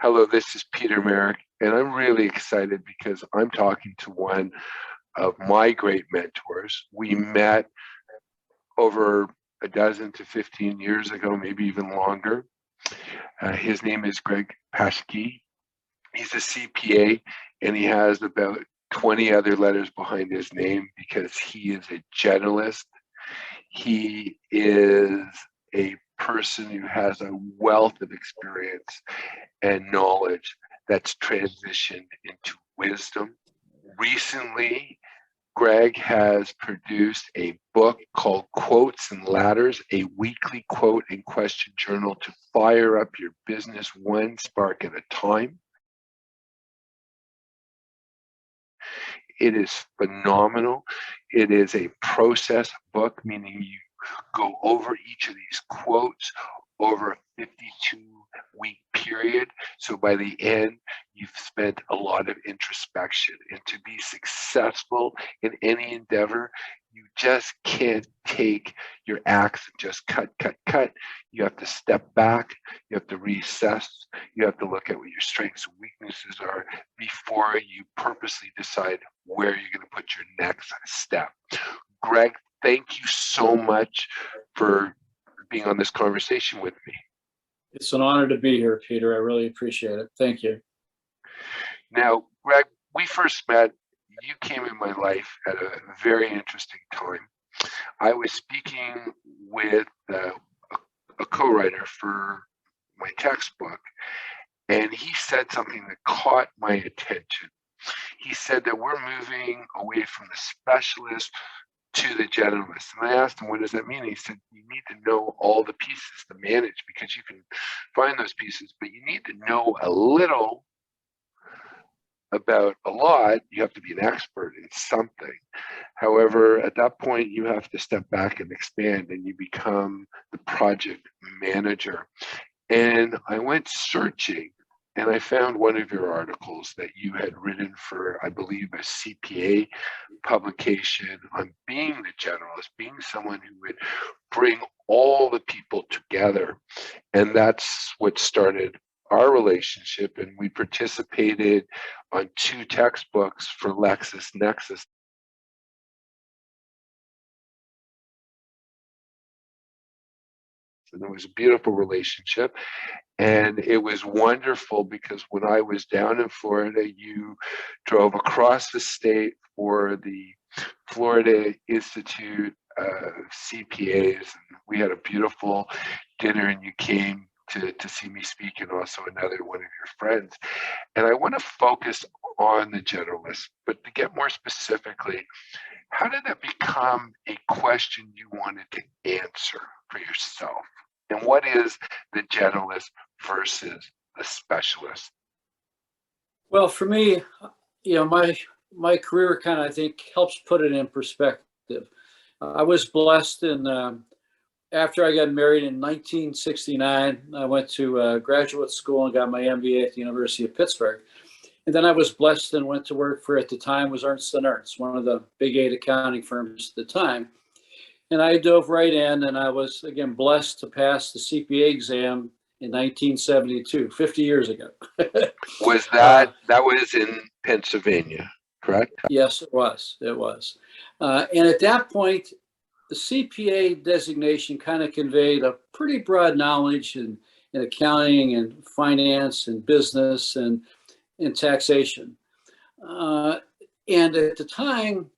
Hello, this is Peter Merrick, and I'm really excited because I'm talking to one of my great mentors. We met over a dozen to 15 years ago, maybe even longer. His name is Greg Pashke. He's a CPA, and he has about 20 other letters behind his name because he is a generalist. He is a person who has a wealth of experience and knowledge that's transitioned into wisdom. Recently, Greg has produced a book called Quotes and Ladders, a weekly quote and question journal to fire up your business one spark at a time. It is phenomenal. It is a process book, meaning you go over each of these quotes over a 52-week period. So by the end, you've spent a lot of introspection. And to be successful in any endeavor, you just can't take your axe and just cut. You have to step back, you have to reassess, you have to look at what your strengths and weaknesses are before you purposely decide where you're going to put your next step. Greg, thank you so much for being on this conversation with me. It's an honor to be here, Peter. I really appreciate it. Thank you. Now, Greg, we first met. You came in my life at a very interesting time. I was speaking with a co-writer for my textbook, and he said something that caught my attention. He said that we're moving away from the specialist to the generalist. And I asked him, what does that mean? He said, you need to know all the pieces to manage, because you can find those pieces, but you need to know a little about a lot. You have to be an expert in something. However, at that point, you have to step back and expand, and you become the project manager. And I went searching, and I found one of your articles that you had written for, I believe, a CPA publication on being the generalist, being someone who would bring all the people together. And that's what started our relationship. And we participated on 2 textbooks for LexisNexis. And it was a beautiful relationship. And it was wonderful because when I was down in Florida, you drove across the state for the Florida Institute of CPAs. And we had a beautiful dinner, and you came to see me speak, and also another one of your friends. And I want to focus on the generalist, but to get more specifically, how did that become a question you wanted to answer for yourself? And what is the generalist versus the specialist? Well, for me, my career kind of, I think, helps put it in perspective. I was blessed after I got married in 1969, I went to graduate school and got my MBA at the University of Pittsburgh. And then I was blessed and went to work for, at the time, was Ernst & Ernst, one of the big 8 accounting firms at the time. And I dove right in, and I was, again, blessed to pass the CPA exam in 1972, 50 years ago. Was that was in Pennsylvania, correct? Yes, it was. It was. And at that point, the CPA designation kind of conveyed a pretty broad knowledge in accounting and finance and business and taxation. And at the time,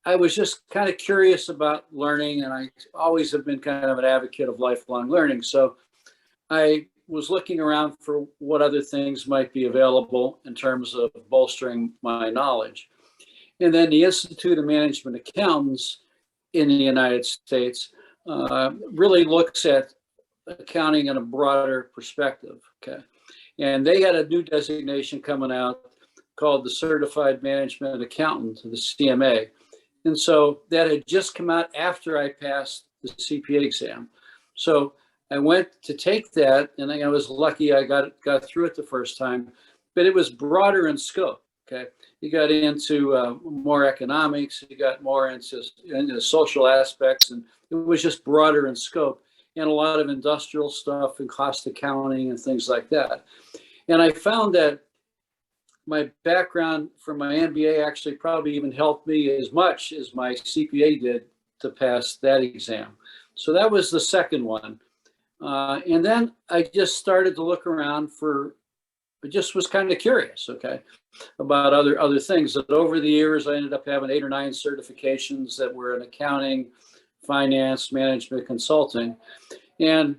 I was just kind of curious about learning, and I always have been kind of an advocate of lifelong learning. So I was looking around for what other things might be available in terms of bolstering my knowledge. And then the Institute of Management Accountants in the United States really looks at accounting in a broader perspective. Okay, and they had a new designation coming out called the Certified Management Accountant, the CMA. And so that had just come out after I passed the CPA exam. So I went to take that, and I was lucky I got through it the first time, but it was broader in scope. Okay, you got into more economics, you got more into social aspects, and it was just broader in scope, and a lot of industrial stuff and cost accounting and things like that. And I found that my background from my MBA actually probably even helped me as much as my CPA did to pass that exam. So that was the second one. And then I just started to look around I just was kind of curious, okay, about other things. That over the years, I ended up having 8 or 9 certifications that were in accounting, finance, management, consulting. And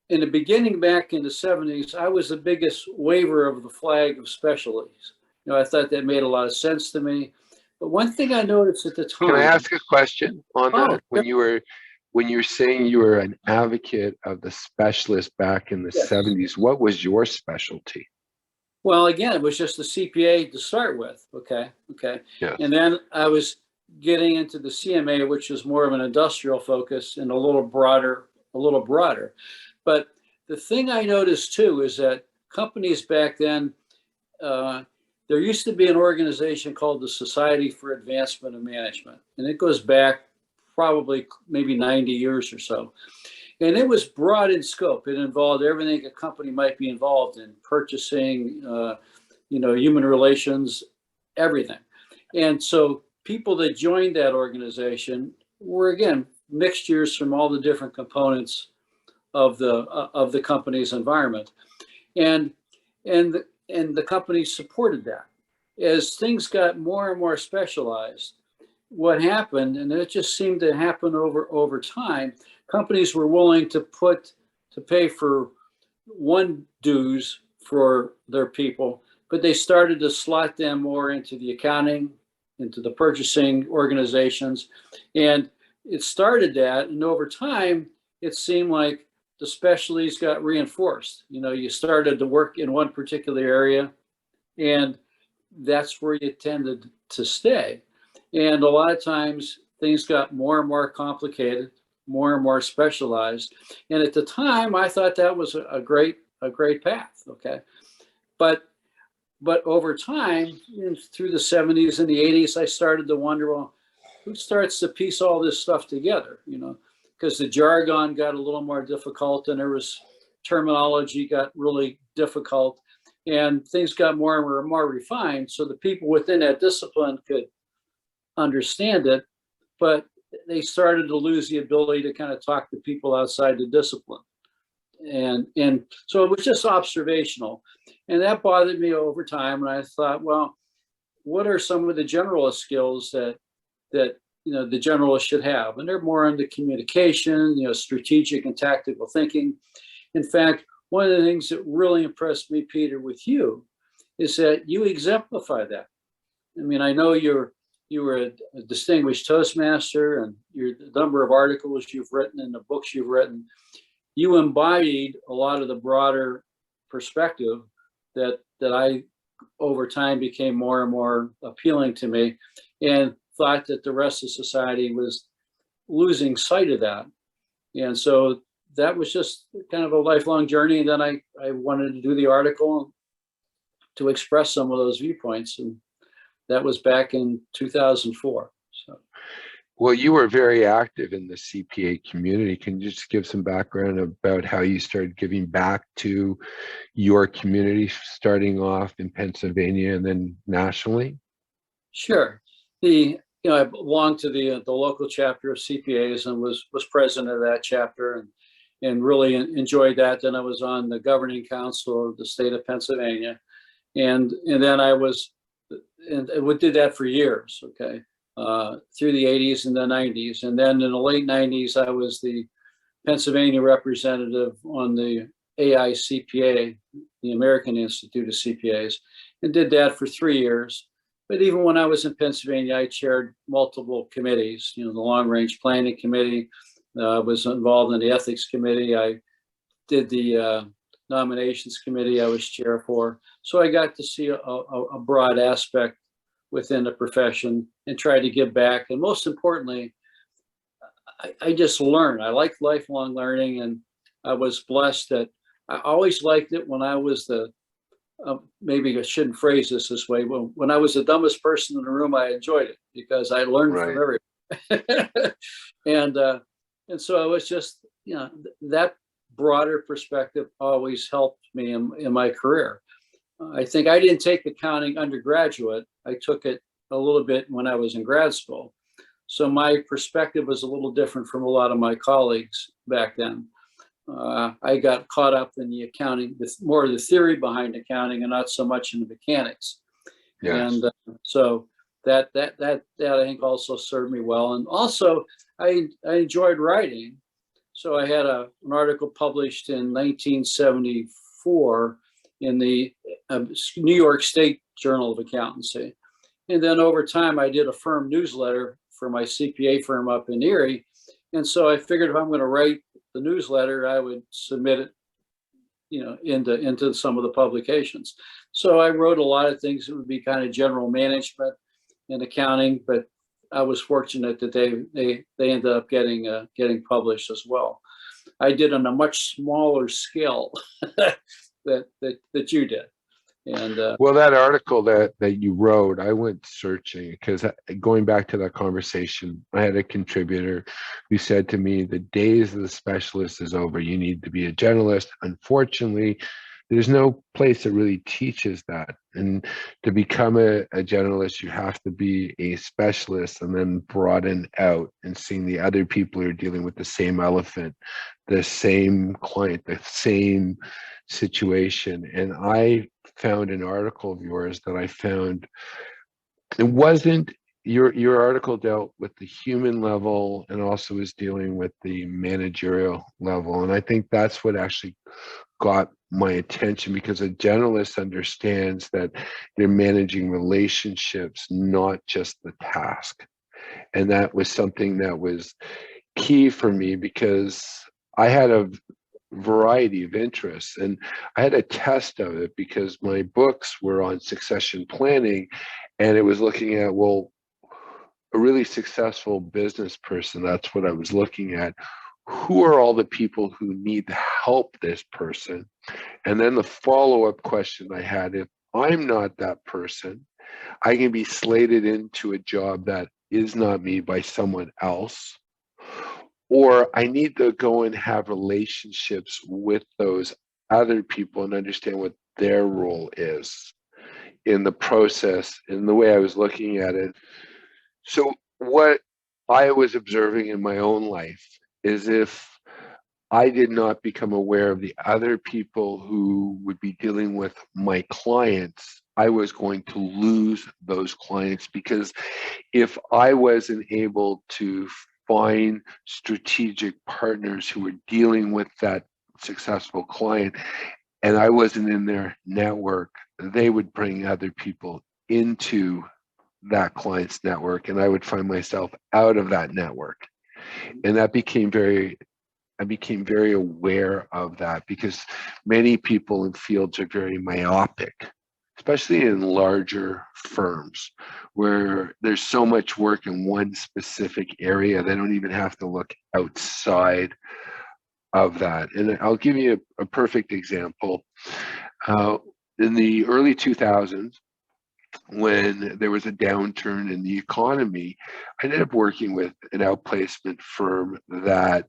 in the beginning, back in the 70s, I was the biggest waver of the flag of specialties. I thought that made a lot of sense to me. But one thing I noticed at the time. Can I ask a question on that? Sure. When you were saying you were an advocate of the specialist back in the Yes. 70s, what was your specialty? Well, again, it was just the CPA to start with. Okay. Yes. And then I was getting into the CMA, which was more of an industrial focus and a little broader. But the thing I noticed too is that companies back then, there used to be an organization called the Society for Advancement of Management, and it goes back probably maybe 90 years or so. And it was broad in scope. It involved everything a company might be involved in: purchasing, human relations, everything. And so people that joined that organization were, again, mixtures from all the different components of the company's environment, and the company supported that. As things got more and more specialized, what happened, and it just seemed to happen over time, companies were willing to pay for one dues for their people, but they started to slot them more into the accounting, into the purchasing organizations, and it started that. And over time, it seemed like the specialties got reinforced. You started to work in one particular area, and that's where you tended to stay. And a lot of times things got more and more complicated, more and more specialized. And at the time, I thought that was a great path. Okay. But over time, through the 70s and the 80s, I started to wonder, well, who starts to piece all this stuff together? Because the jargon got a little more difficult, and there was terminology got really difficult, and things got more and more refined. So the people within that discipline could understand it, but they started to lose the ability to kind of talk to people outside the discipline. And so it was just observational. And that bothered me over time. And I thought, well, what are some of the generalist skills that the generalist should have? And they're more into communication, strategic and tactical thinking. In fact, one of the things that really impressed me, Peter, with you is that you exemplify that. I mean, I know you were a distinguished Toastmaster, and the number of articles you've written and the books you've written, you embodied a lot of the broader perspective that I, over time, became more and more appealing to me, and thought that the rest of society was losing sight of that. And so that was just kind of a lifelong journey. And then I wanted to do the article to express some of those viewpoints. And that was back in 2004. So. Well, you were very active in the CPA community. Can you just give some background about how you started giving back to your community, starting off in Pennsylvania and then nationally? Sure. I belonged to the local chapter of CPAs and was president of that chapter, and really enjoyed that. Then I was on the governing council of the state of Pennsylvania, and then we did that for years. Okay. Through the 80s and the 90s. And then in the late 90s, I was the Pennsylvania representative on the AICPA, the American Institute of CPAs, and did that for 3 years. But even when I was in Pennsylvania, I chaired multiple committees, the Long Range Planning Committee, was involved in the Ethics Committee. I did the Nominations Committee I was chair for. So I got to see a broad aspect within the profession and try to give back. And most importantly, I just learned. I like lifelong learning, and I was blessed that I always liked it when I was maybe I shouldn't phrase this way, when I was the dumbest person in the room, I enjoyed it because I learned from everyone. And so I was just, that broader perspective always helped me in my career. I think I didn't take accounting undergraduate. I took it a little bit when I was in grad school. So my perspective was a little different from a lot of my colleagues back then. I got caught up in the accounting, more of the theory behind accounting and not so much in the mechanics. Yes. And so that I think also served me well. And also I enjoyed writing. So I had an article published in 1974 in the New York State Journal of Accountancy. And then over time, I did a firm newsletter for my CPA firm up in Erie. And so I figured if I'm going to write the newsletter, I would submit it, into some of the publications. So I wrote a lot of things that would be kind of general management and accounting, but I was fortunate that they ended up getting published as well. I did on a much smaller scale that you did. And well, that article that you wrote, I went searching because going back to that conversation, I had a contributor who said to me, the days of the specialist is over. You need to be a generalist. Unfortunately, there's no place that really teaches that. And to become a generalist, you have to be a specialist and then broaden out and seeing the other people who are dealing with the same elephant, the same client, the same situation. And I found an article of yours that I found, it wasn't, your article dealt with the human level and also was dealing with the managerial level. And I think that's what actually got my attention, because a generalist understands that they're managing relationships, not just the task. And that was something that was key for me, because I had a variety of interests and I had a test of it, because my books were on succession planning and it was looking at, well, a really successful business person, that's what I was looking at. Who are all the people who need to help this person? And then the follow-up question I had, if I'm not that person, I can be slated into a job that is not me by someone else, or I need to go and have relationships with those other people and understand what their role is in the process, in the way I was looking at it. So what I was observing in my own life is, if I did not become aware of the other people who would be dealing with my clients, I was going to lose those clients, because if I wasn't able to find strategic partners who were dealing with that successful client and I wasn't in their network, they would bring other people into that client's network and I would find myself out of that network. And that I became very aware of that, because many people in fields are very myopic, especially in larger firms where there's so much work in one specific area, they don't even have to look outside of that. And I'll give you a perfect example. In the early 2000s, when there was a downturn in the economy, I ended up working with an outplacement firm that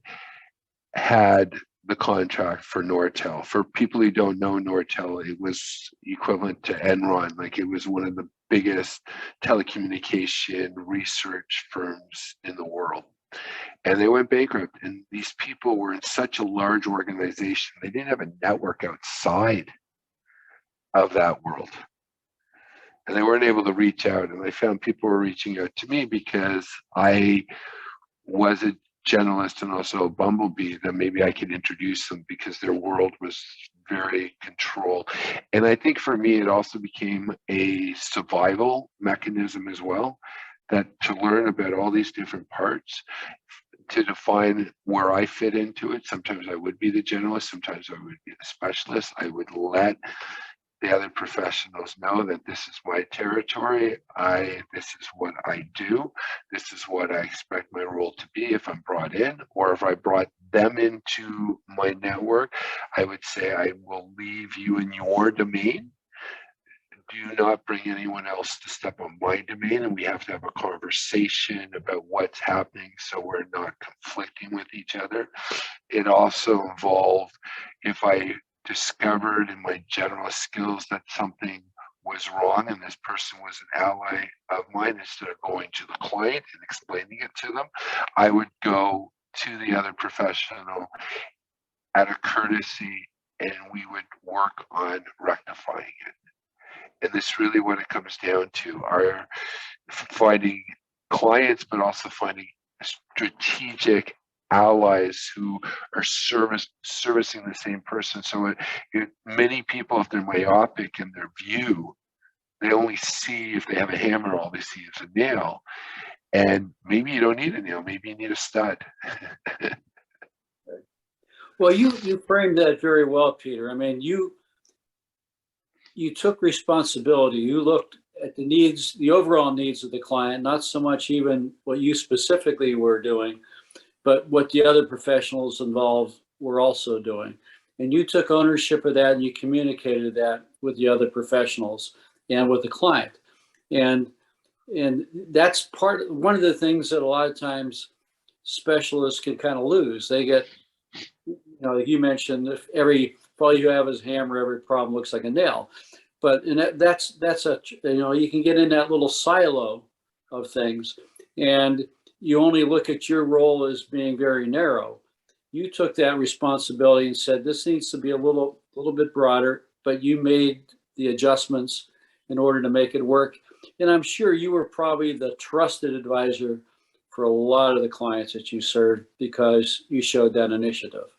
had the contract for Nortel. For people who don't know Nortel, it was equivalent to Enron. Like, it was one of the biggest telecommunication research firms in the world. And they went bankrupt. And these people were in such a large organization, they didn't have a network outside of that world. And they weren't able to reach out. And I found people were reaching out to me because I was a generalist and also a bumblebee, that maybe I could introduce them, because their world was very controlled. And I think for me, it also became a survival mechanism as well, that to learn about all these different parts, to define where I fit into it. Sometimes I would be the generalist, sometimes I would be the specialist. I would let the other professionals know that this is my territory. This is what I do. This is what I expect my role to be if I'm brought in, or if I brought them into my network, I would say, I will leave you in your domain. do not bring anyone else to step on my domain, and we have to have a conversation about what's happening so we're not conflicting with each other. It also involved, if I discovered in my general skills that something was wrong and this person was an ally of mine, instead of going to the client and explaining it to them, I would go to the other professional out of courtesy, and we would work on rectifying it. And this really what it comes down to are finding clients, but also finding strategic allies who are servicing the same person. So many people, if they're myopic in their view, they only see, if they have a hammer, all they see is a nail. And maybe you don't need a nail, maybe you need a stud. Well, you framed that very well, Peter. I mean, you took responsibility. You looked at the needs, the overall needs of the client, not so much even what you specifically were doing, but what the other professionals involved were also doing. And you took ownership of that, and you communicated that with the other professionals and with the client. And that's one of the things that a lot of times specialists can kind of lose. They get, like you mentioned, if all you have is a hammer, every problem looks like a nail. But that's you can get in that little silo of things, and you only look at your role as being very narrow. You took that responsibility and said, this needs to be a little bit broader, but you made the adjustments in order to make it work. And I'm sure you were probably the trusted advisor for a lot of the clients that you served because you showed that initiative.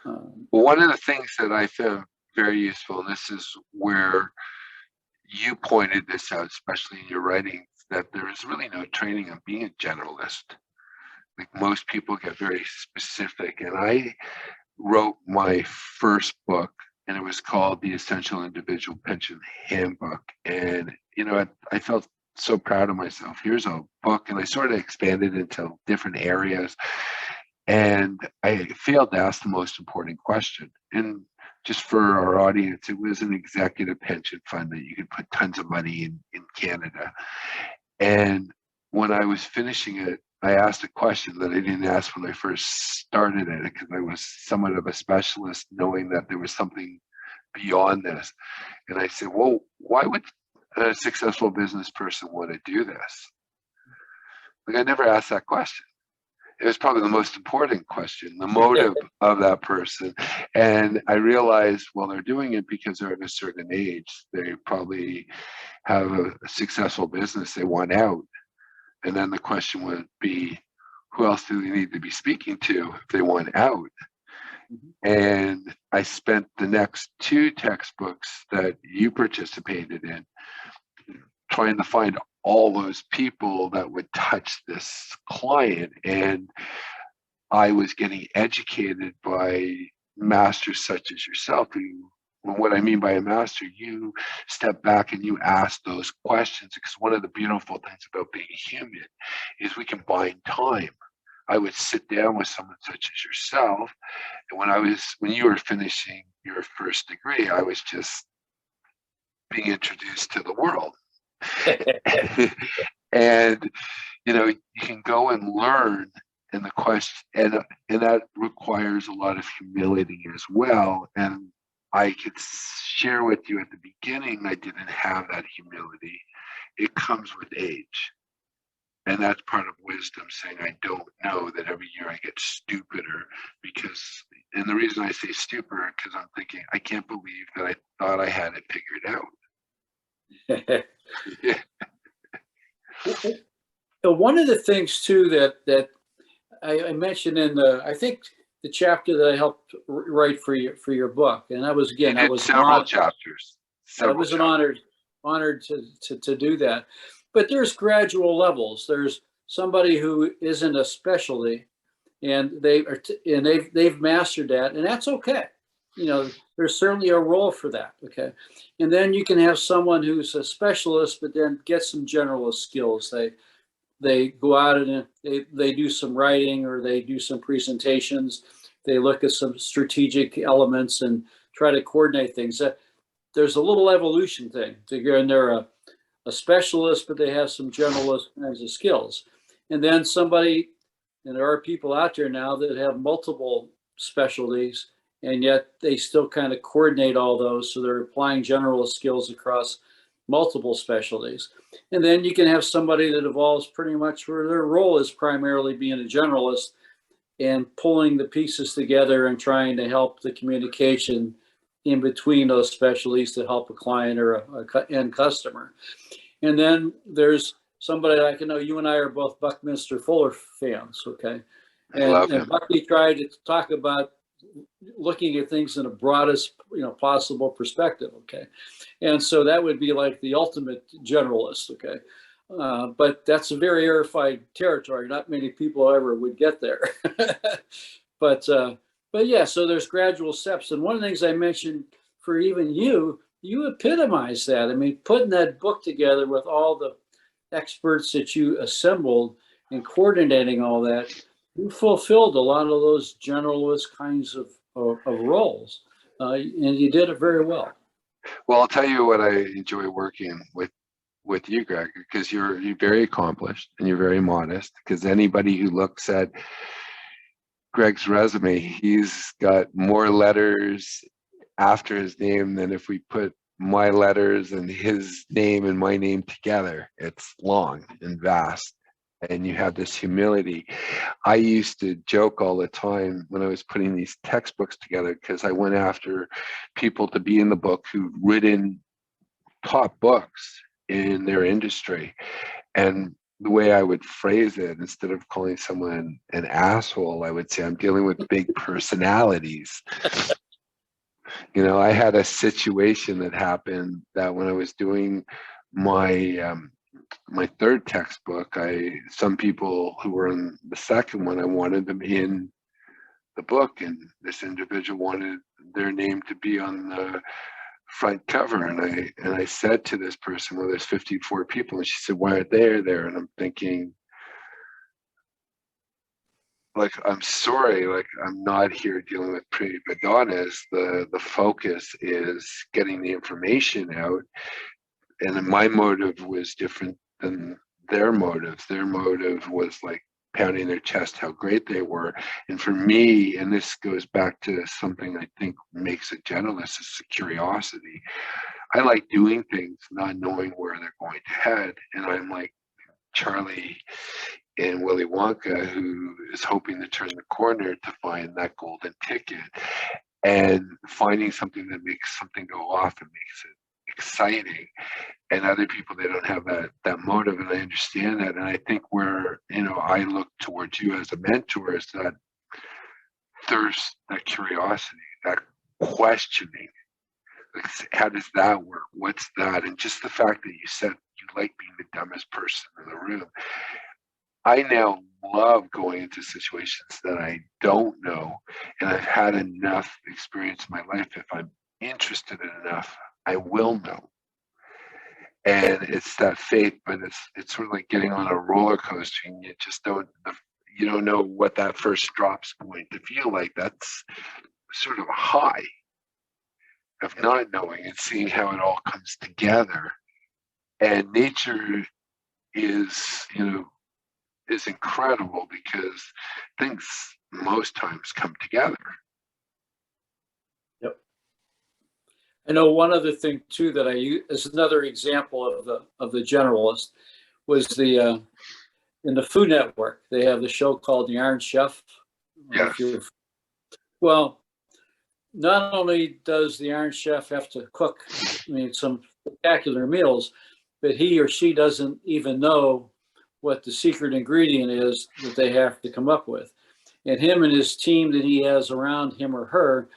Well, one of the things that I found very useful, and this is where you pointed this out, especially in your writing, that there is really no training on being a generalist. Like, most people get very specific, and I wrote my first book, and it was called The Essential Individual Pension Handbook. And I felt so proud of myself. Here's a book, and I sort of expanded into different areas, and I failed to ask the most important question. And just for our audience, it was an executive pension fund that you could put tons of money in Canada. And when I was finishing it, I asked a question that I didn't ask when I first started it, because I was somewhat of a specialist, knowing that there was something beyond this. And I said, well, why would a successful business person want to do this? Like, I never asked that question. It was probably the most important question, the motive of that person. And I realized, well, they're doing it because they're at a certain age. They probably have a successful business they want out. And then the question would be, who else do they need to be speaking to if they want out? Mm-hmm. And I spent the next 2 textbooks that you participated in trying to find all those people that would touch this client. And I was getting educated by masters such as yourself, who, what I mean by a master, you step back and you ask those questions, because one of the beautiful things about being human is we can bind time. I would sit down with someone such as yourself, and when you were finishing your first degree, I was just being introduced to the world. And you can go and learn, and the question, and that requires a lot of humility as well. And I could share with you at the beginning, I didn't have that humility. It comes with age. And that's part of wisdom, saying I don't know, that every year I get stupider, and the reason I say stupider, because I'm thinking, I can't believe that I thought I had it figured out. Yeah. One of the things too that I mentioned in I think the chapter that I helped write for your book, and that was several chapters. I was honored to do that. But there's gradual levels. There's somebody who isn't a specialty, and they've mastered that, and that's okay. There's certainly a role for that. Okay, and then you can have someone who's a specialist, but then get some generalist skills. They go out and they do some writing, or they do some presentations. They look at some strategic elements and try to coordinate things. there's a little evolution thing to get, and they're a specialist, but they have some generalist kinds of skills. And then somebody, and there are people out there now that have multiple specialties, and yet they still kind of coordinate all those. So they're applying generalist skills across multiple specialties. And then you can have somebody that evolves pretty much where their role is primarily being a generalist and pulling the pieces together and trying to help the communication in between those specialties to help a client or a end customer. And then there's somebody like, you and I are both Buckminster Fuller fans, okay? I love him. And Bucky tried to talk about looking at things in the broadest, possible perspective, okay? And so that would be like the ultimate generalist, okay? But that's a very airified territory. Not many people ever would get there. But yeah, so there's gradual steps. And one of the things I mentioned for even you epitomize that. I mean, putting that book together with all the experts that you assembled and coordinating all that, you fulfilled a lot of those generalist kinds of roles, and you did it very well. Well, I'll tell you what I enjoy working with you, Greg, because you're very accomplished and you're very modest. Because anybody who looks at Greg's resume, he's got more letters after his name than if we put my letters and his name and my name together. It's long and vast, and you have this humility. I used to joke all the time when I was putting these textbooks together, because I went after people to be in the book who've written top books in their industry. And the way I would phrase it, instead of calling someone an asshole, I would say I'm dealing with big personalities. I had a situation that happened that when I was doing my my third textbook, some people who were in the second one, I wanted them in the book, and this individual wanted their name to be on the front cover, and I said to this person, well, there's 54 people, and she said, why aren't they there? And I'm thinking, like, I'm sorry, like, I'm not here dealing with pretty Madonnas. The focus is getting the information out, and my motive was different than their motive. Their motive was like pounding their chest how great they were. And for me, and this goes back to something I think makes a generalist, is curiosity. I like doing things not knowing where they're going to head, and I'm like Charlie in Willy Wonka, who is hoping to turn the corner to find that golden ticket, and finding something that makes something go off and makes it exciting. And other people, they don't have that motive, and I understand that. And I think where I look towards you as a mentor is that thirst, that curiosity, that questioning. Like, how does that work? What's that? And just the fact that you said you like being the dumbest person in the room. I now love going into situations that I don't know, and I've had enough experience in my life. If I'm interested in enough, I will know. And it's that faith, but it's sort of like getting on a roller coaster, and you just don't know what that first drop's going to feel like. That's sort of a high of not knowing and seeing how it all comes together. And nature is incredible, because things most times come together. Yep. I know one other thing too that I use as another example of the generalist was in the Food Network. They have the show called The Iron Chef. Yes. Well, not only does the Iron Chef have to cook, some spectacular meals, but he or she doesn't even know what the secret ingredient is that they have to come up with. And him and his team that he has around him or her,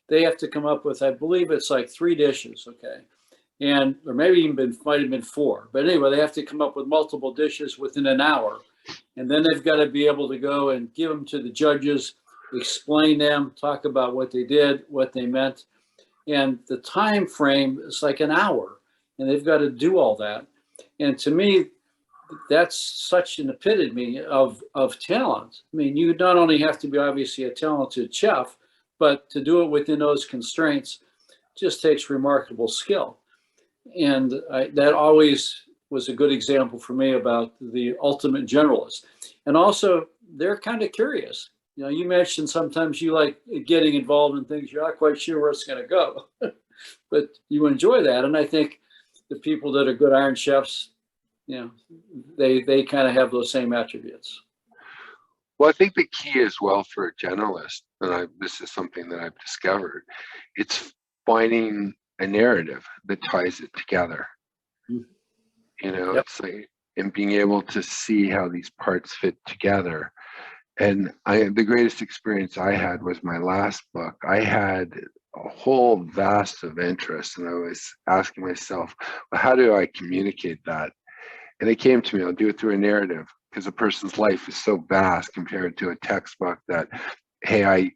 they have to come up with, I believe it's like 3 dishes, okay? Or maybe even might have been 4. But anyway, they have to come up with multiple dishes within an hour. And then they've got to be able to go and give them to the judges, explain them, talk about what they did, what they meant. And the time frame is like an hour, and they've got to do all that. And to me, that's such an epitome of talent. You not only have to be obviously a talented chef, but to do it within those constraints, just takes remarkable skill. And that always was a good example for me about the ultimate generalist. And also, they're kind of curious. You know, you mentioned sometimes you like getting involved in things you're not quite sure where it's going to go, but you enjoy that. And I think the people that are good Iron Chefs, you know, they kind of have those same attributes. Well, I think the key as well for a generalist, and this is something that I've discovered, it's finding a narrative that ties it together. You know, Yep. it's like, and being able to see how these parts fit together. And the greatest experience I had was my last book. I had a whole vast of interest, and I was asking myself, well, how do I communicate that? And it came to me, I'll do it through a narrative, because a person's life is so vast compared to a textbook that, hey,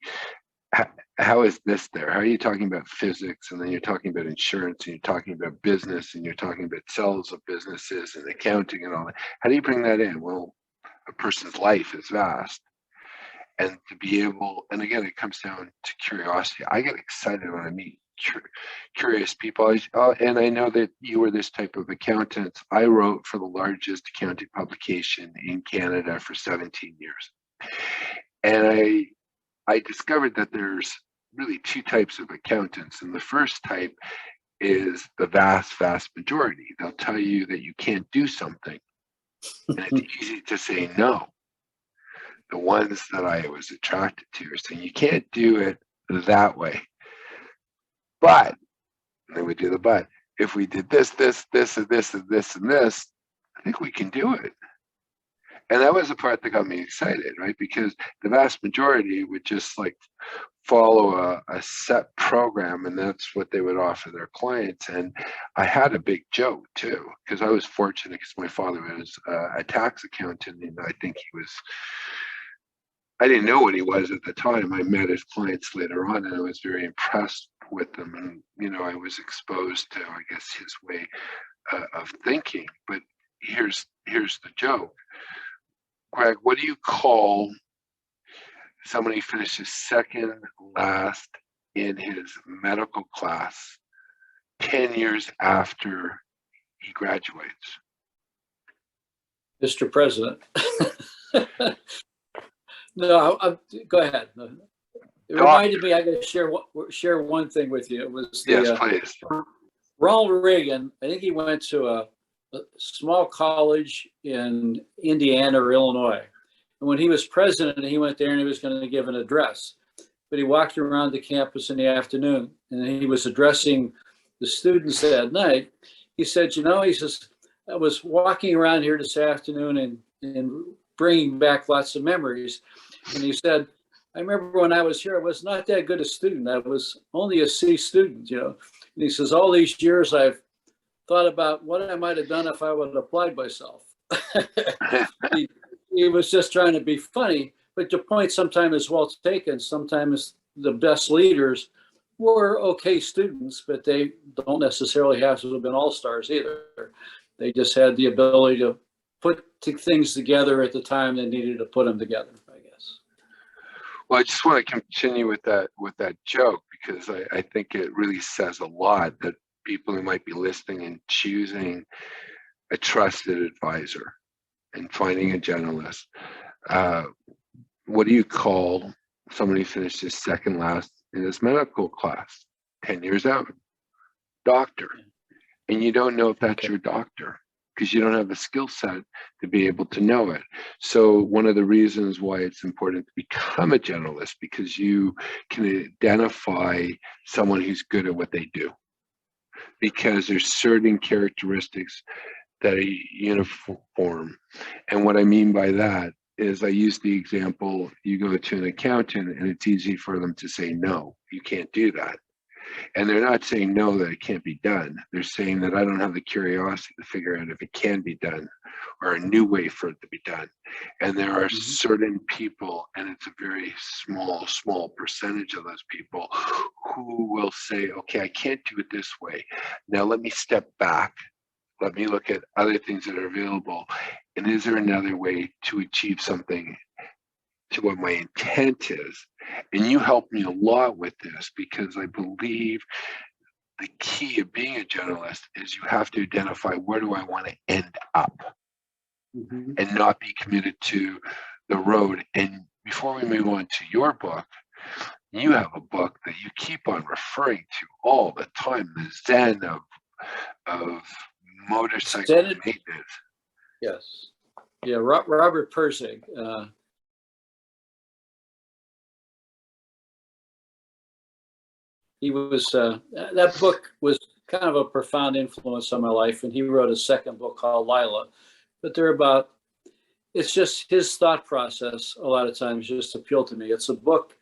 how is this there? How are you talking about physics, and then you're talking about insurance, and you're talking about business, and you're talking about sales of businesses and accounting and all that? How do you bring that in? Well, a person's life is vast. And to be able, and again, it comes down to curiosity. I get excited when I meet curious people. And I know that you were this type of accountant. I wrote for the largest accounting publication in Canada for 17 years. And I discovered that there's really two types of accountants. And the first type is the vast majority. They'll tell you that you can't do something, and it's easy to say no. The ones that I was attracted to are saying, you can't do it that way. But, and then we do the but, if we did this, and this, and this, I think we can do it. And that was the part that got me excited, right? Because the vast majority would just like follow a set program, and that's what they would offer their clients. And I had a big joke too, because I was fortunate because my father was a tax accountant, and I think he was, I didn't know what he was at the time. I met his clients later on, and I was very impressed with them. And, you know, I was exposed to, I guess, his way of thinking. But here's the joke. Greg, what do you call somebody who finishes second last in his medical class 10 years after he graduates? Mr. President. No, go ahead. It reminded me, I got to share one thing with you. It was the, yes, please. Ronald Reagan. I think he went to a small college in Indiana or Illinois. And when he was president, he went there and he was going to give an address. But he walked around the campus in the afternoon, and he was addressing the students that night. He said, you know, he says, I was walking around here this afternoon and bringing back lots of memories. And he said, I remember when I was here, I was not that good a student. I was only a C student, you know. And he says, all these years I've thought about what I might have done if I would have applied myself. he was just trying to be funny, but your point sometimes is well taken. Sometimes the best leaders were okay students, but they don't necessarily have to have been all-stars either. They just had the ability to put things together at the time they needed to put them together, I guess. Well, I just want to continue with that joke, because I think it really says a lot that people who might be listening and choosing a trusted advisor and finding a generalist. What do you call somebody who finishes second last in his medical class 10 years out? Doctor. And you don't know if that's your doctor, because you don't have the skill set to be able to know it. So one of the reasons why it's important to become a generalist, because you can identify someone who's good at what they do, because there's certain characteristics that are uniform. And what I mean by that is, I use the example, you go to an accountant and it's easy for them to say, no, you can't do that. And they're not saying no, that it can't be done. They're saying that I don't have the curiosity to figure out if it can be done, or a new way for it to be done. And there are certain people, and it's a very small percentage of those people, who will say, okay, I can't do it this way. Now let me step back. Let me look at other things that are available. And is there another way to achieve something to what my intent is? And you helped me a lot with this, because I believe the key of being a generalist is you have to identify where do I want to end up Mhm. and not be committed to the road. And before we move on to your book, you have a book that you keep on referring to all the time, the Zen of motorcycle Senate, maintenance. yes. Yeah, Robert Persig. He was that book was kind of a profound influence on my life, and he wrote a second book called Lila. But they're about it's just his thought process. A lot of times, just appeal to me. It's a book.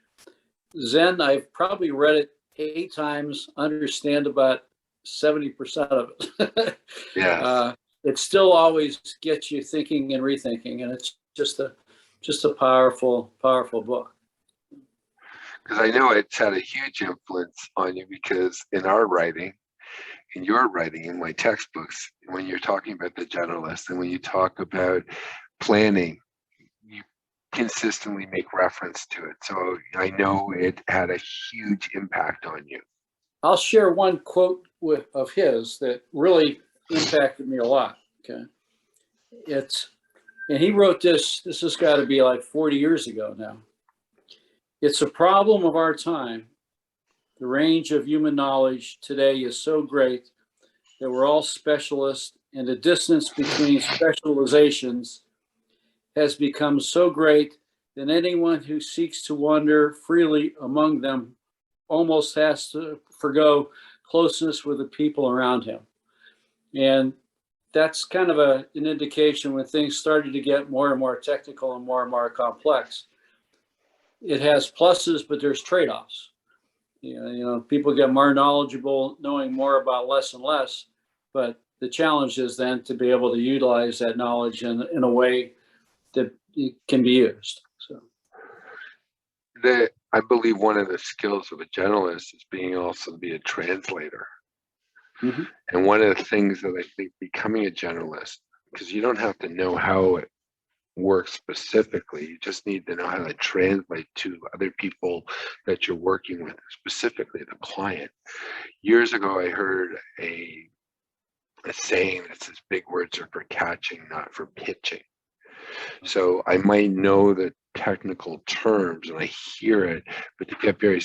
Zen. I've probably read it 8 times. Understand about 70% of it. Yes. It still always gets you thinking and rethinking, and it's just a powerful book. Because I know it's had a huge influence on you, because in our writing, in your writing, in my textbooks, when you're talking about the generalist and when you talk about planning, you consistently make reference to it. So I know it had a huge impact on you. I'll share one quote of his that really impacted me a lot. Okay, and he wrote this. This has got to be like 40 years ago now. It's a problem of our time. The range of human knowledge today is so great that we're all specialists, and the distance between specializations has become so great that anyone who seeks to wander freely among them almost has to forgo closeness with the people around him. And that's kind of an indication when things started to get more and more technical and more complex. It has pluses, but there's trade-offs. People get more knowledgeable, knowing more about less and less. But the challenge is then to be able to utilize that knowledge in a way that it can be used. So, I believe one of the skills of a generalist is being also to be a translator. mhm. And one of the things that I think becoming a generalist, because you don't have to know how it works specifically, you just need to know how to translate to other people that you're working with, specifically the client. Years ago, I heard a saying that says big words are for catching, not for pitching. So I might know the technical terms and I hear it, but to get very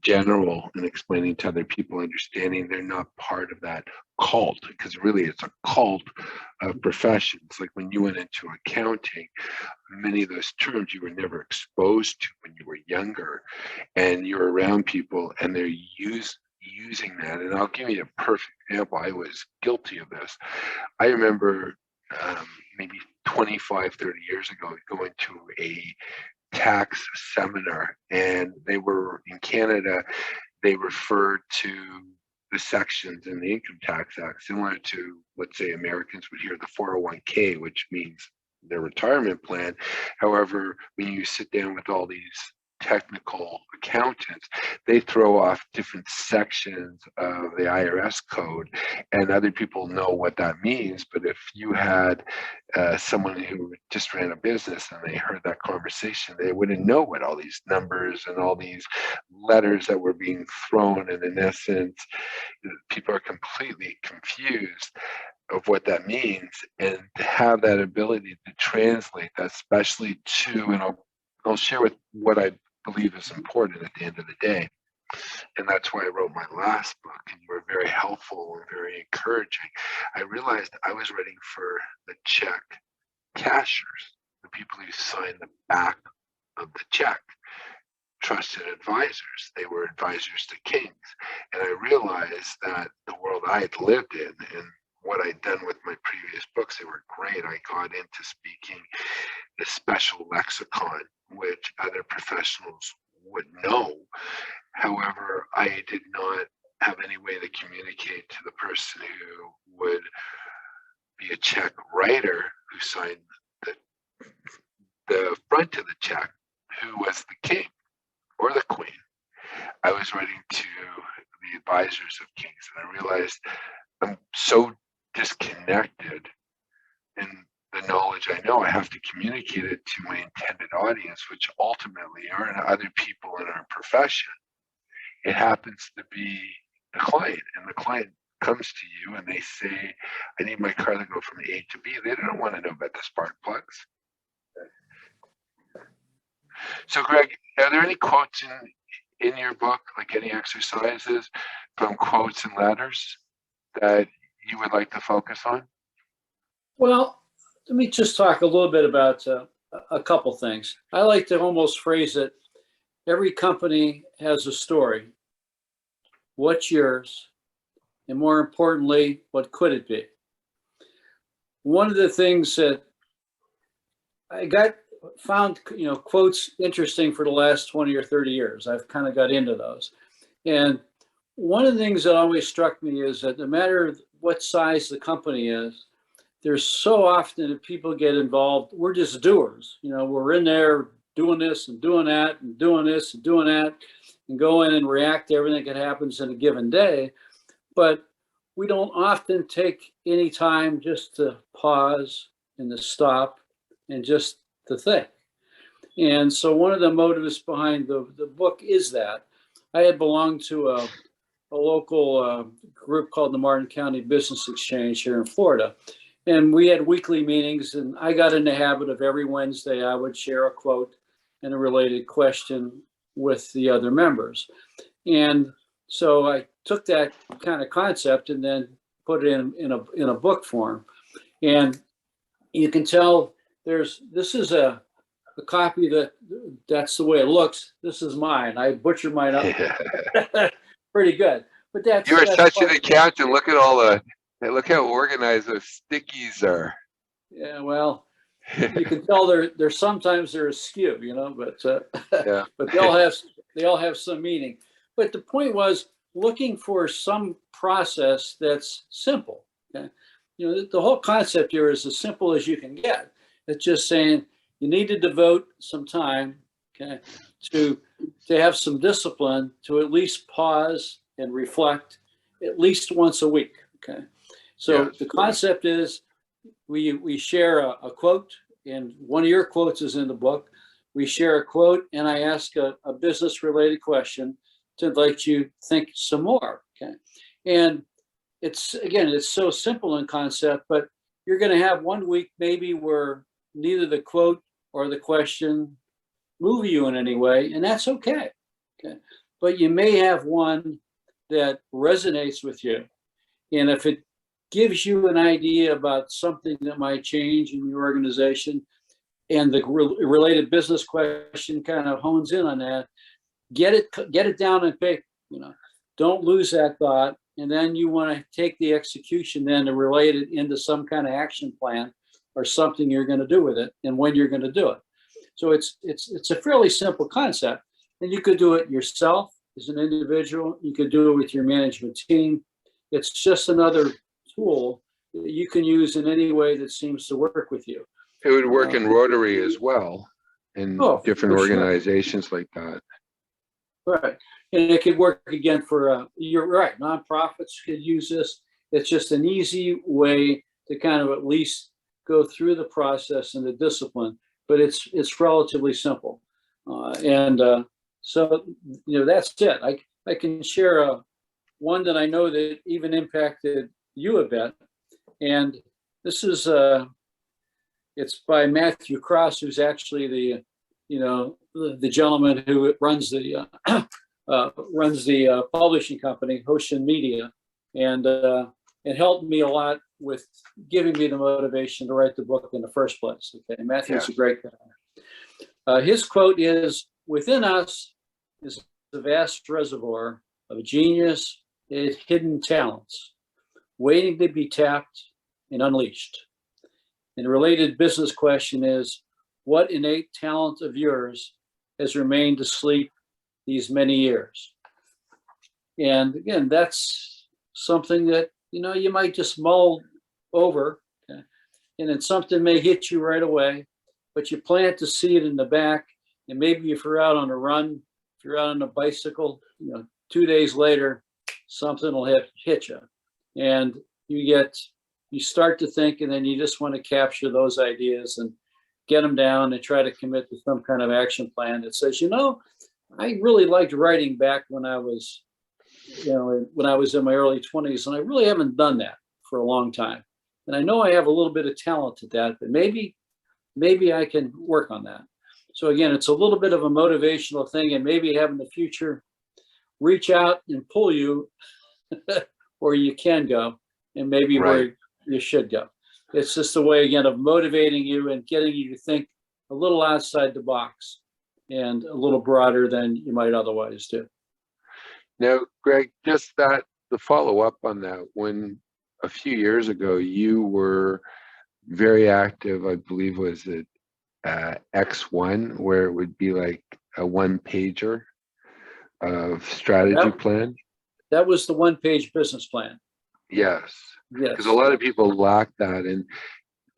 general and explaining to other people, understanding they're not part of that cult, because really it's a cult of professions. Like when you went into accounting, many of those terms you were never exposed to when you were younger, and you're around people and they're using that. And I'll give you a perfect example. I was guilty of this. I remember maybe 25, 30 years ago going to a tax seminar, and they were in Canada, they referred to the sections in the Income Tax Act, similar to, let's say, Americans would hear the 401k, which means their retirement plan. However, when you sit down with all these technical accountants, they throw off different sections of the IRS code, and other people know what that means. But if you had someone who just ran a business and they heard that conversation, they wouldn't know what all these numbers and all these letters that were being thrown. And in essence, people are completely confused of what that means. And to have that ability to translate that, especially to, and I'll share with what I believe is important at the end of the day. And that's why I wrote my last book, and you were very helpful and very encouraging. I realized I was writing for the check cashers, the people who sign the back of the check, trusted advisors. They were advisors to kings. And I realized that the world I had lived in and what I'd done with my previous books, they were great. I got into speaking the special lexicon, which other professionals would know. However, I did not have any way to communicate to the person who would be a check writer who signed the front of the check, who was the king or the queen. I was writing to the advisors of kings, and I realized I'm so disconnected in the knowledge I know. I have to communicate it to my intended audience, which ultimately are other people in our profession. It happens to be the client, and the client comes to you and they say, I need my car to go from A to B. They don't want to know about the spark plugs. So Greg, are there any quotes in your book, like any exercises from quotes and letters that you would like to focus on? Well, let me just talk a little bit about a couple things. I like to almost phrase it, every company has a story. What's yours? And more importantly, what could it be? One of the things that I found, quotes interesting for the last 20 or 30 years. I've kind of got into those. And one of the things that always struck me is that no matter what size the company is, there's so often that people get involved. We're just doers. We're in there doing this and doing that and doing this and doing that and go in and react to everything that happens in a given day. But we don't often take any time just to pause and to stop and just to think. And so one of the motives behind the book is that I had belonged to a local group called the Martin County Business Exchange here in Florida. And we had weekly meetings, and I got in the habit of every Wednesday I would share a quote and a related question with the other members. And so I took that kind of concept and then put it in a book form. And you can tell this is a copy that's the way it looks. This is mine. I butchered mine up pretty good. But You're such fun. an accountant. Look how organized those stickies are. Yeah, well, you can tell they're sometimes they're askew, but yeah. but they all have some meaning. But the point was looking for some process that's simple. Okay? The whole concept here is as simple as you can get. It's just saying you need to devote some time, okay, to have some discipline to at least pause and reflect at least once a week. Okay. So yes. The concept is we share a quote, and one of your quotes is in the book. We share a quote, and I ask a business related question to let you think some more. Okay. And it's so simple in concept, but you're going to have one week maybe where neither the quote or the question move you in any way, and that's okay. Okay. But you may have one that resonates with you. And if it gives you an idea about something that might change in your organization, and the related business question kind of hones in on that, get it down on paper. Don't lose that thought, and then you want to take the execution then to relate it into some kind of action plan or something you're going to do with it, and when you're going to do it. So it's a fairly simple concept, and you could do it yourself as an individual. You could do it with your management team. It's just another tool that you can use in any way that seems to work with you. It would work in Rotary as well, in different organizations like that. Right. And it could work again for, you're right, nonprofits could use this. It's just an easy way to kind of at least go through the process and the discipline, but it's relatively simple. So, that's it. I can share one that I know that even impacted you a bit. And this is, it's by Matthew Cross, who's actually the gentleman who runs the publishing company, Ocean Media, and it helped me a lot with giving me the motivation to write the book in the first place. Okay, Matthew's a great guy. His quote is, "Within us is a vast reservoir of genius and hidden talents, waiting to be tapped and unleashed." And the related business question is, what innate talent of yours has remained asleep these many years? And again, that's something that, you might just mull over, okay? And then something may hit you right away, but you plant to see it in the back. And maybe if you're out on a run, if you're out on a bicycle, 2 days later, something will hit you. And you start to think, and then you just want to capture those ideas and get them down and try to commit to some kind of action plan that says, I really liked writing back when I was when I was in my early 20s, and I really haven't done that for a long time. And I know I have a little bit of talent at that, but maybe I can work on that. So again, it's a little bit of a motivational thing, and maybe have in the future reach out and pull you where you can go, and maybe where you should go. It's just a way, again, of motivating you and getting you to think a little outside the box and a little broader than you might otherwise do. Now, Greg, just that, the follow up on that, when a few years ago you were very active, I believe, was it X1, where it would be like a one-pager of strategy plan? That was the one-page business plan. Yes. Yes. Because a lot of people lack that. And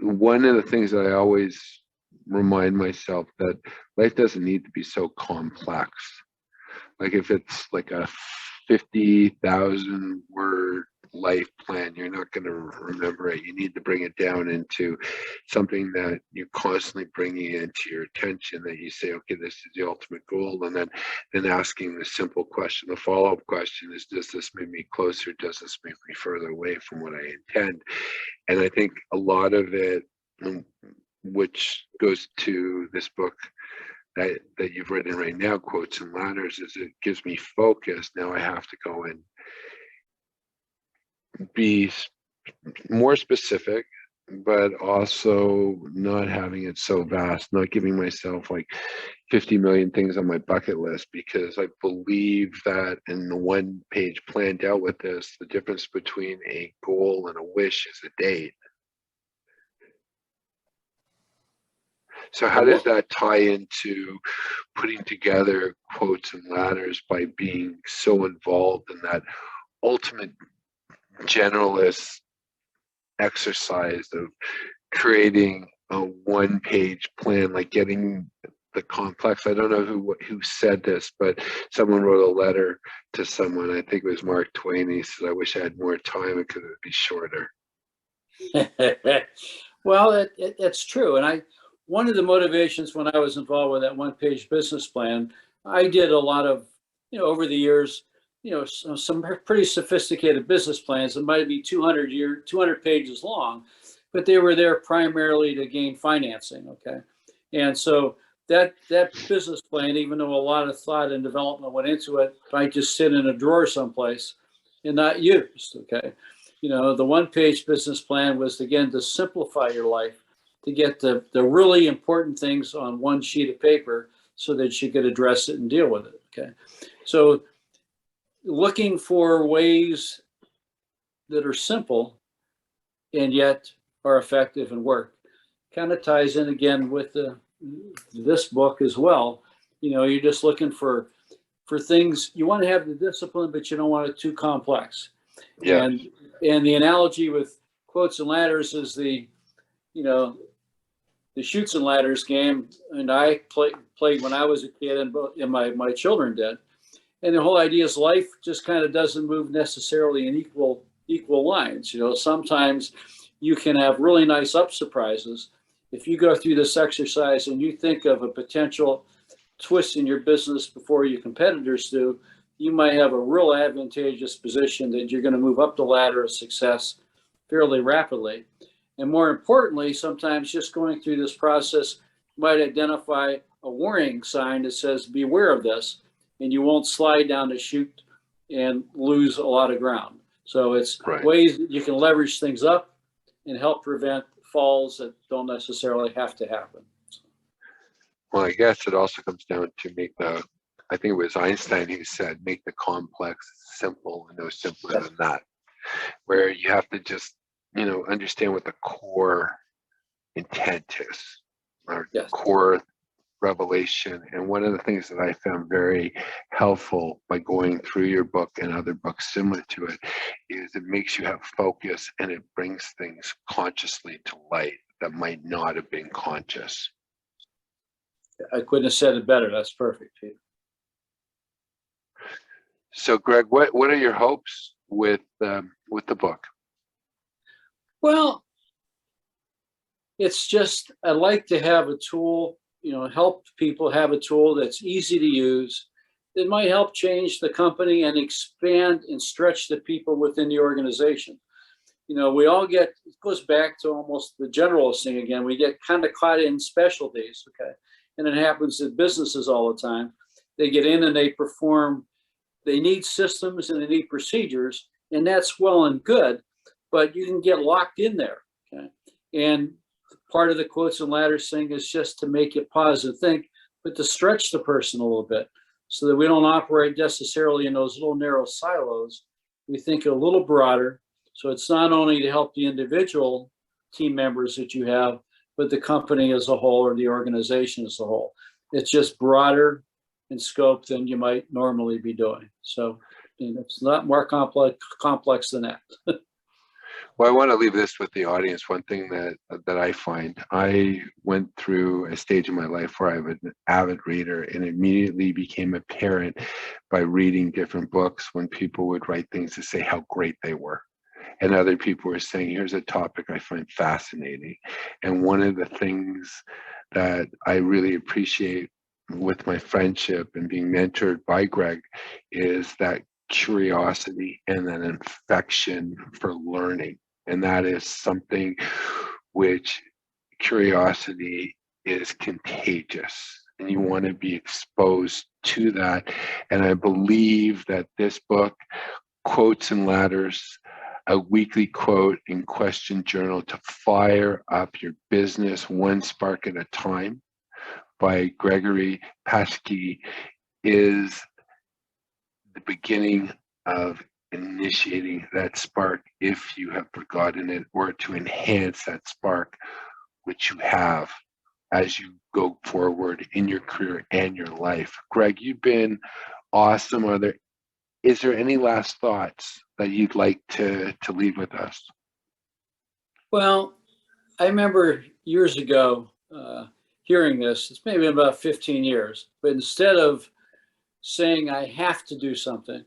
one of the things that I always remind myself, that life doesn't need to be so complex. Like if it's like a 50,000 word life plan, you're not going to remember it. You need to bring it down into something that you're constantly bringing into your attention, that you say, okay, this is the ultimate goal. And then asking the simple question, the follow-up question is, does this move me closer? Does this move me further away from what I intend? And I think a lot of it, which goes to this book that you've written right now, Quotes and Ladders, is it gives me focus. Now I have to go and be more specific, but also not having it so vast, not giving myself like 50 million things on my bucket list, because I believe that in the one-page plan dealt with this, the difference between a goal and a wish is a date. So how does that tie into putting together Quotes and Ladders by being so involved in that ultimate generalist exercise of creating a one-page plan, like getting the complex? I don't know who said this, but someone wrote a letter to someone, I think it was Mark Twain. He said, I wish I had more time because it would be shorter. Well, that's true. And one of the motivations when I was involved with that one-page business plan, I did a lot of, over the years, some pretty sophisticated business plans that might be 200 pages long, but they were there primarily to gain financing. Okay. And so that business plan, even though a lot of thought and development went into it, might just sit in a drawer someplace and not used. Okay. The one-page business plan was, again, to simplify your life, to get the really important things on one sheet of paper so that you could address it and deal with it. Okay. So looking for ways that are simple and yet are effective and work kind of ties in again with this book as well. You're just looking for things. You want to have the discipline, but you don't want it too complex. Yeah. And the analogy with Quotes and Ladders is the Chutes and Ladders game, and I played when I was a kid, and my children did. And the whole idea is life just kind of doesn't move necessarily in equal lines. Sometimes you can have really nice up surprises. If you go through this exercise and you think of a potential twist in your business before your competitors do, you might have a real advantageous position that you're going to move up the ladder of success fairly rapidly. And more importantly, sometimes just going through this process might identify a warning sign that says, beware of this, and you won't slide down the chute and lose a lot of ground. So it's ways that you can leverage things up and help prevent falls that don't necessarily have to happen. Well, I guess it also comes down to I think it was Einstein who said, make the complex simple and no simpler than that, where you have to just, understand what the core intent is, or core revelation. And one of the things that I found very helpful by going through your book and other books similar to it is it makes you have focus, and it brings things consciously to light that might not have been conscious. I couldn't have said it better. That's perfect, Pete. So, Greg, what are your hopes with the book? Well, it's just, I like to have a tool, help people have a tool that's easy to use, it might help change the company and expand and stretch the people within the organization. You know, we all get, it goes back to almost the generalist thing again. We get kind of caught in specialties, okay? And it happens in businesses all the time. They get in and they perform, they need systems and they need procedures, and that's well and good, but you can get locked in there, okay? And part of the quotes and ladders thing is just to make you pause and think, but to stretch the person a little bit so that we don't operate necessarily in those little narrow silos. We think a little broader. So it's not only to help the individual team members that you have, but the company as a whole or the organization as a whole. It's just broader in scope than you might normally be doing. So it's not more complex than that. Well, I want to leave this with the audience. One thing that I find, I went through a stage in my life where I was an avid reader and immediately became apparent by reading different books when people would write things to say how great they were. And other people were saying, here's a topic I find fascinating. And one of the things that I really appreciate with my friendship and being mentored by Greg is that curiosity and an infection for learning. And that is something which curiosity is contagious. And you want to be exposed to that. And I believe that this book, Quotes and Ladders, a weekly quote and question journal to fire up your business one spark at a time, by Greg Pashke, is the beginning of initiating that spark if you have forgotten it, or to enhance that spark which you have as you go forward in your career and your life. Greg, you've been awesome. Is there any last thoughts that you'd like to leave with us? Well, I remember years ago hearing this. It's maybe about 15 years, but instead of saying I have to do something,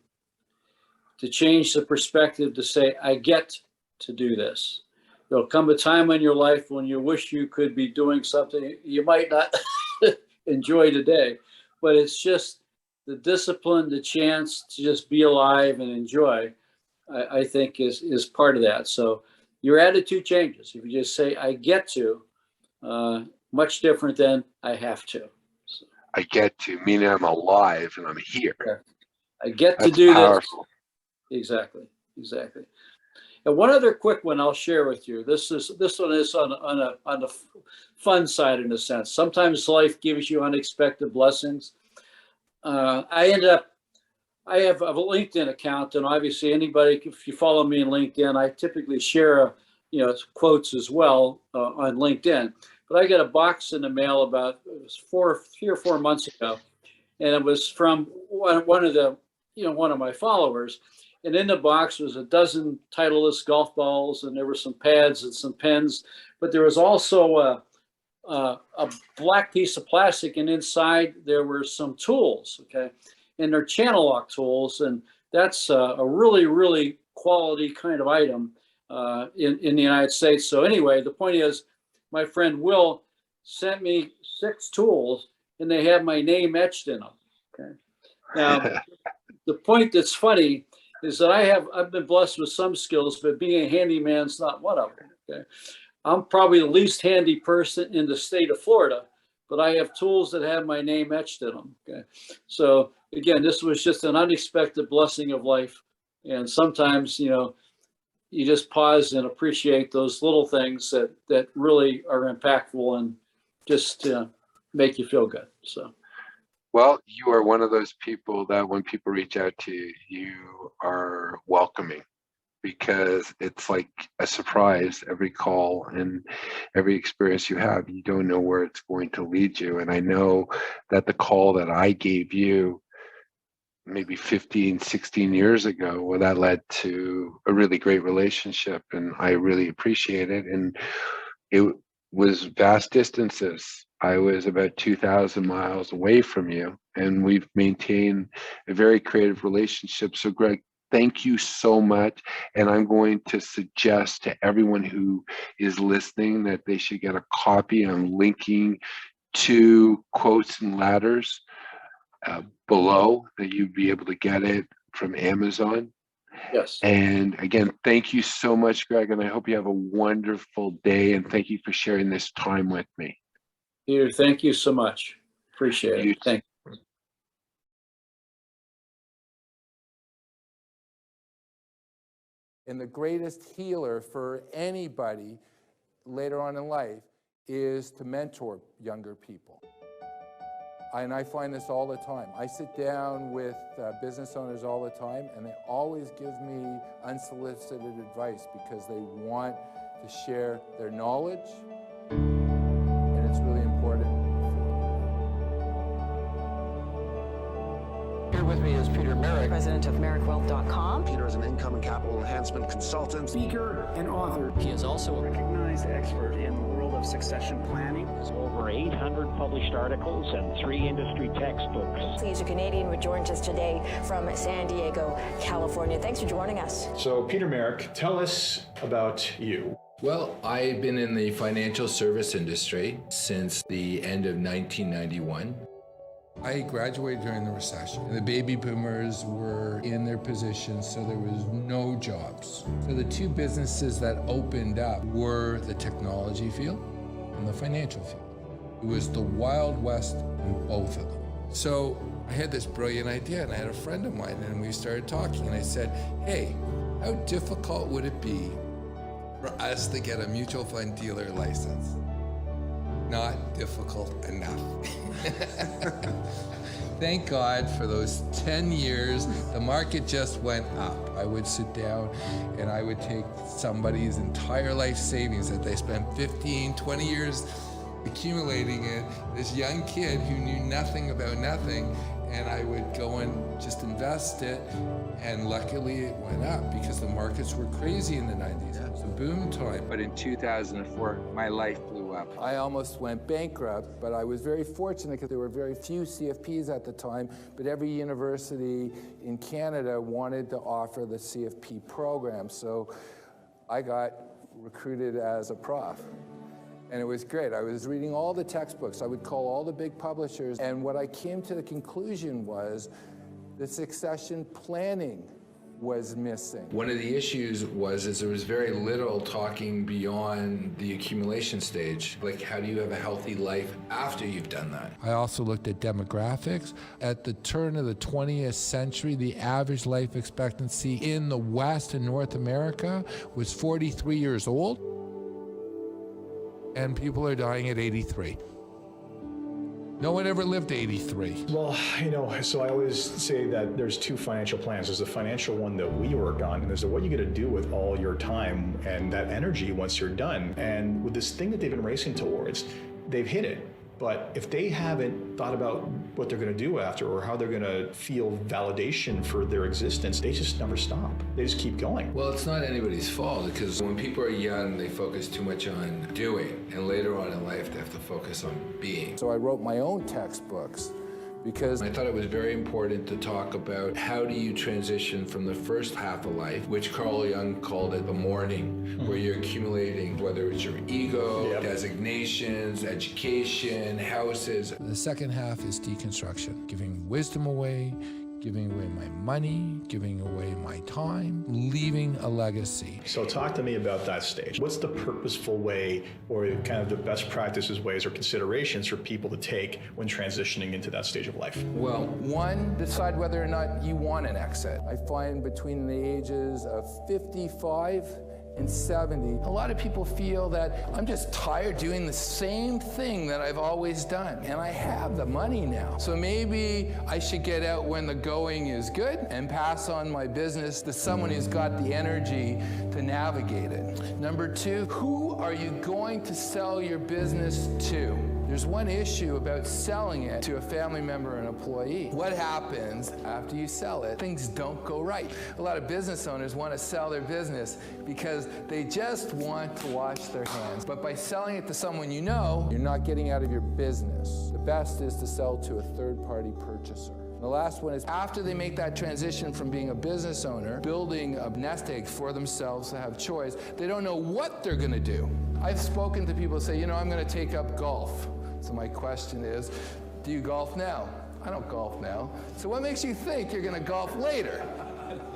to change the perspective to say I get to do this. There'll come a time in your life when you wish you could be doing something you might not enjoy today, but it's just the discipline, the chance to just be alive and enjoy, I think is part of that. So your attitude changes. If you just say, I get to, much different than I have to. So, I get to, meaning I'm alive and I'm here. yeah. I get That's to do powerful. this. Exactly. And one other quick one I'll share with you. This one is on the fun side in a sense. Sometimes life gives you unexpected blessings. I have a LinkedIn account, and obviously anybody, if you follow me on LinkedIn, I typically share quotes as well on LinkedIn. But I got a box in the mail about 3 or 4 months ago, and it was from one of my followers. And in the box was a dozen Titleist golf balls, and there were some pads and some pens, but there was also a black piece of plastic, and inside there were some tools, okay? And they're channel lock tools, and that's a really, really quality kind of item in the United States. So anyway, the point is, my friend Will sent me 6 tools, and they have my name etched in them, okay? Now, the point that's funny is that I've been blessed with some skills, but being a handyman is not one of them, okay? I'm probably the least handy person in the state of Florida, but I have tools that have my name etched in them, okay? So again, this was just an unexpected blessing of life. And sometimes, you just pause and appreciate those little things that really are impactful and just make you feel good, so. Well, you are one of those people that when people reach out to you, you are welcoming, because it's like a surprise every call and every experience you have. You don't know where it's going to lead you. And I know that the call that I gave you maybe 15, 16 years ago, well, that led to a really great relationship, and I really appreciate it. And it was vast distances. I was about 2,000 miles away from you, and we've maintained a very creative relationship. So Greg, thank you so much. And I'm going to suggest to everyone who is listening that they should get a copy. I'm linking to Quotes and Ladders, below that you'd be able to get it from Amazon. Yes. And again, thank you so much, Greg, and I hope you have a wonderful day, and thank you for sharing this time with me. Peter, thank you so much. Appreciate it. Thank you. And the greatest healer for anybody later on in life is to mentor younger people. And I find this all the time. I sit down with business owners all the time, and they always give me unsolicited advice because they want to share their knowledge, and it's really important. Here with me is Peter Merrick, president of merrickwealth.com. Peter is an income and capital enhancement consultant, speaker and author. He is also a recognized expert in the world of succession planning. Over 800 published articles and 3 industry textbooks. He's a Canadian who joins us today from San Diego, California. Thanks for joining us. So, Peter Merrick, tell us about you. Well, I've been in the financial service industry since the end of 1991. I graduated during the recession. The baby boomers were in their positions, so there was no jobs. So the two businesses that opened up were the technology field and the financial field. It was the Wild West in both of them. So I had this brilliant idea, and I had a friend of mine, and we started talking, and I said, hey, how difficult would it be for us to get a mutual fund dealer license? Not difficult enough. Thank God for those 10 years, the market just went up. I would sit down and I would take somebody's entire life savings that they spent 15, 20 years accumulating it, this young kid who knew nothing about nothing, and I would go and just invest it, and luckily it went up because the markets were crazy in the 90s. It was a boom time. But in 2004, my life blew up. I almost went bankrupt, but I was very fortunate because there were very few CFPs at the time, but every university in Canada wanted to offer the CFP program, so I got recruited as a prof. And it was great. I was reading all the textbooks. I would call all the big publishers. And what I came to the conclusion was the succession planning was missing. One of the issues is there was very little talking beyond the accumulation stage. Like, how do you have a healthy life after you've done that? I also looked at demographics. At the turn of the 20th century, the average life expectancy in the West and North America was 43 years old. And people are dying at 83. No one ever lived to 83. Well, so I always say that there's two financial plans. There's the financial one that we work on, and there's what you get to do with all your time and that energy once you're done. And with this thing that they've been racing towards, they've hit it. But if they haven't thought about what they're going to do after or how they're going to feel validation for their existence, they just never stop. They just keep going. Well, it's not anybody's fault because when people are young, they focus too much on doing. And later on in life, they have to focus on being. So I wrote my own textbooks because I thought it was very important to talk about how do you transition from the first half of life, which Carl Jung called it the mourning, where you're accumulating, whether it's your ego, designations, education, houses. The second half is deconstruction, giving wisdom away, giving away my money, giving away my time, leaving a legacy. So talk to me about that stage. What's the purposeful way or kind of the best practices, ways, or considerations for people to take when transitioning into that stage of life? Well, one, decide whether or not you want an exit. I find between the ages of 55 and 70, a lot of people feel that I'm just tired doing the same thing that I've always done. And I have the money now. So maybe I should get out when the going is good and pass on my business to someone who's got the energy to navigate it. Number two, who are you going to sell your business to? There's one issue about selling it to a family member or an employee. What happens after you sell it? Things don't go right. A lot of business owners want to sell their business because they just want to wash their hands. But by selling it to someone you know, you're not getting out of your business. The best is to sell to a third-party purchaser. The last one is after they make that transition from being a business owner, building a nest egg for themselves to have choice, they don't know what they're going to do. I've spoken to people who say, I'm going to take up golf. So my question is, do you golf now? I don't golf now. So what makes you think you're gonna golf later?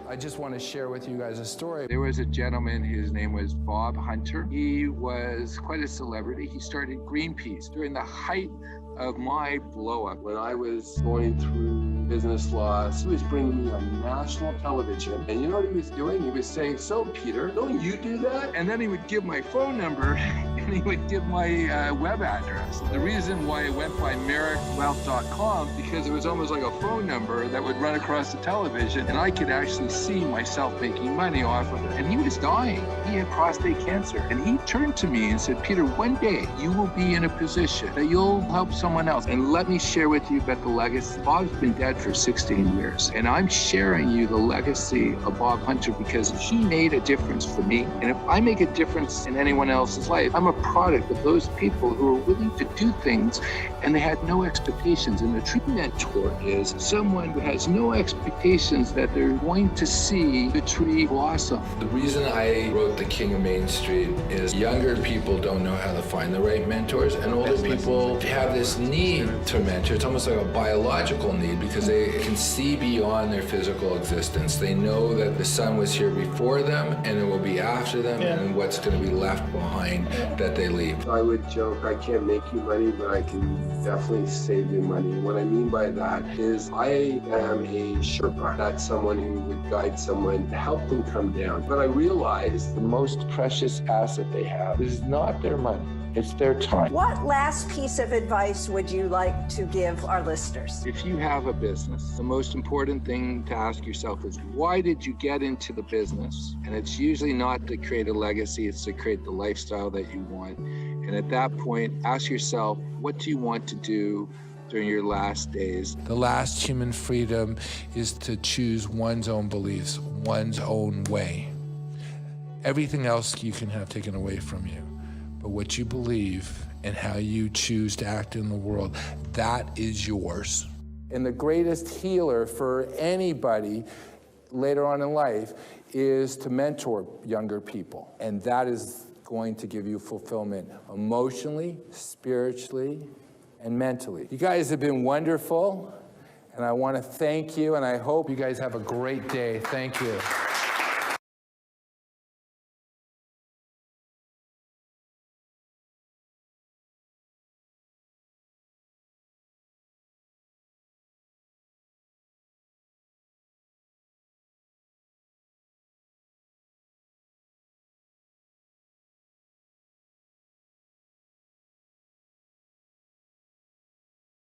I just want to share with you guys a story. There was a gentleman, his name was Bob Hunter. He was quite a celebrity. He started Greenpeace during the height of my blow up. When I was going through business loss, he was bringing me on national television. And you know what he was doing? He was saying, so Peter, don't you do that? And then he would give my phone number and he would give my web address. The reason why it went by merrickwealth.com, because it was almost like a phone number that would run across the television and I could actually see myself making money off of it. And he was dying. He had prostate cancer. And he turned to me and said, Peter, one day you will be in a position that you'll help someone else. And let me share with you about the legacy. Bob's been dead for 16 years. And I'm sharing you the legacy of Bob Hunter because he made a difference for me. And if I make a difference in anyone else's life, I'm a product of those people who are willing to do things and they had no expectations. And a true mentor is someone who has no expectations that they're going to see the tree blossom. The reason I wrote The King of Main Street is younger people don't know how to find the right mentors, and older people have this need to mentor. It's almost like a biological need because they can see beyond their physical existence. They know that the sun was here before them and it will be after them, and what's going to be left behind that they leave. I would joke, I can't make you money, but I can definitely save you money. What I mean by that is I am a Sherpa. That's someone who would guide someone to help them come down. But I realize the most precious asset they have is not their money. It's their time. What last piece of advice would you like to give our listeners? If you have a business, the most important thing to ask yourself is, why did you get into the business? And it's usually not to create a legacy, it's to create the lifestyle that you want. And at that point, ask yourself, what do you want to do during your last days? The last human freedom is to choose one's own beliefs, one's own way. Everything else you can have taken away from you. But what you believe and how you choose to act in the world, that is yours. And the greatest healer for anybody later on in life is to mentor younger people. And that is going to give you fulfillment emotionally, spiritually, and mentally. You guys have been wonderful, and I want to thank you, and I hope you guys have a great day. Thank you.